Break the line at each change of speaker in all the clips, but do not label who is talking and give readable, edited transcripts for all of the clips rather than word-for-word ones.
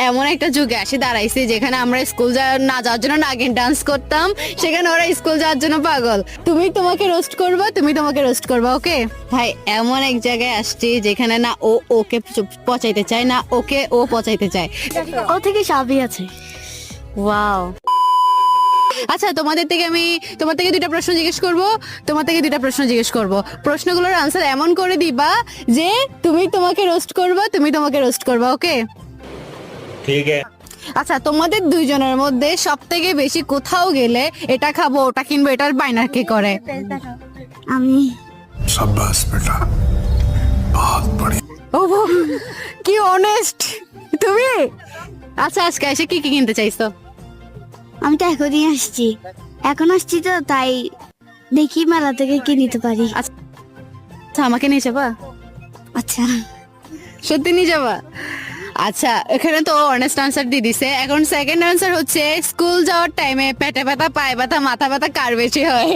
এমন একটা যুগে এসে দাঁড়াইছে যেখানে আমরা স্কুল না যাওয়ার জন্য নাগিন ডান্স করতাম, সেখানে ওরা স্কুল যাওয়ার জন্য পাগল। তুমি তোমাকে রোস্ট করবা, তুমি তোমাকে রোস্ট করবা, ওকে ভাই। এমন এক জায়গায় আসছি যেখানে না ও ওকে পচাইতে চায়, না ওকে ও পচাইতে চায়।
ও থেকে সবই আছে।
ওয়াও। আচ্ছা, তোমার থেকে দুইটা প্রশ্ন জিজ্ঞেস করব। প্রশ্নগুলোর আনসার এমন করে দিবা যে তুমি তোমাকে রোস্ট করবা, তুমি তোমাকে রোস্ট করবা, ওকে?
ঠিক আছে।
আচ্ছা, তোমাদের দুইজনের মধ্যে সব থেকে বেশি কোথাও গেলে এটা খাবো ওটা কিনবো এটার বাইনার কে করে?
আমি।
शाबाश बेटा, बहुत बढ़िया।
ও কি অনেস্ট তুমি। আচ্ছা, আজকে এসে কি কি কিনতে চাইছো?
আমি তো এখনই আসছি, তো তাই দেখি মেলা থেকে কি নিতে পারি।
আচ্ছা, আমাকে নিয়ে যাবা?
আচ্ছা,
সত্যি নিয়ে যাবা? আচ্ছা, এখানে তো অনেস্ট আনসার দিয়ে দিছে। এখন সেকেন্ড আনসার হচ্ছে, স্কুল যাওয়ার টাইমে পেটে ব্যথা, পায়ে ব্যথা, মাথা ব্যথা কার বেশি হয়?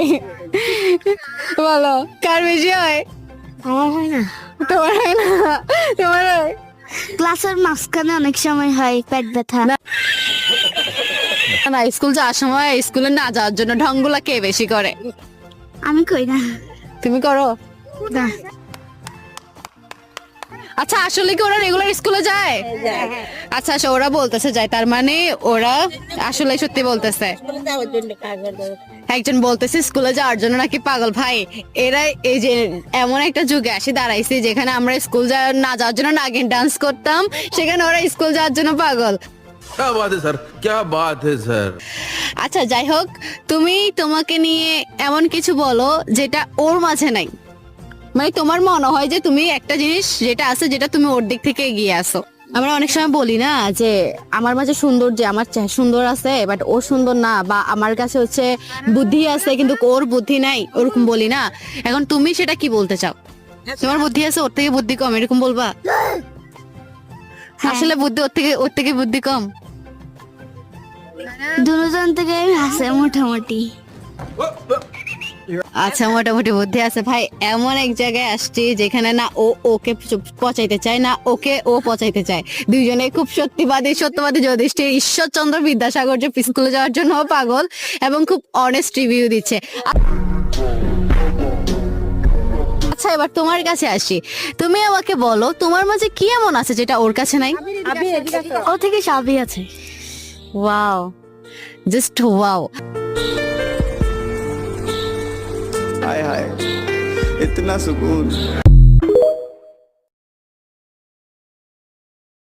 বলো, কার বেশি হয়?
আমার হয় না।
তোমার হয় না? তোমার হয়?
ক্লাসের মাঝখানে অনেক সময় হয় পেট ব্যথা।
না, স্কুল যাওয়ার সময় স্কুলে না যাওয়ার জন্য ঢংগুলা কে বেশি করে?
আমি কই না।
তুমি করো
না।
আচ্ছা, আসলে কি ওরা রেগুলার স্কুলে যায়? আচ্ছা, ওরা বলতেছে যায়, তার মানে ওরা আসলে সত্যি বলতেছে। একজন বলতেছে স্কুলে যাওয়ার জন্য নাকি পাগল। ভাই, এরা এই যে এমন একটা যুগে এসে দাঁড়াইছে যেখানে আমরা স্কুল না যাওয়ার জন্য নাগিন ডান্স করতাম, সেখানে ওরা স্কুল যাওয়ার জন্য পাগল।
क्या बात है सर, क्या बात है सर।
আচ্ছা, যাই হোক, তুমি তোমাকে নিয়ে এমন কিছু বলো যেটা ওর মাঝে নাই। মানে তোমার মনে হয় যে তুমি একটা জিনিস যেটা আছে, যেটা তুমি ওর দিক থেকে এগিয়ে আসো। আমরা অনেক সময় বলি না যে আমার মাঝে সুন্দর, যে আমার সুন্দর আছে বাট ও সুন্দর না, বা আমার কাছে হচ্ছে বুদ্ধি আছে কিন্তু ওর বুদ্ধি নাই, ওরকম বলি না। এখন তুমি সেটা কি বলতে চাও? তোমার বুদ্ধি আছে, ওর থেকে বুদ্ধি কম, এরকম বলবা? আসলে বুদ্ধি ওর থেকে বুদ্ধি কম?
দুজন থেকে আছে মোটামুটি।
আচ্ছা, মোটামুটি বুদ্ধি আছে। ভাই, এমন এক জায়গায় আসছি যেখানে না ও ওকে পচাইতে চায়, না ওকে ও পচাইতে চায়। দুইজনে খুব সত্যবাদী যুধিষ্ঠির, ঈশ্বরচন্দ্র বিদ্যাসাগর যে স্কুলে যাওয়ার জন্য পাগল, এবং খুব অনেস্ট রিভিউ দিচ্ছে। আচ্ছা, এবার তোমার কাছে আসি। তুমি আমাকে বলো, তোমার মাঝে কি এমন আছে যেটা ওর কাছে নাই?
ও থেকে সবই আছে।
Wow, just wow.
हाय हाय इतना सुकून।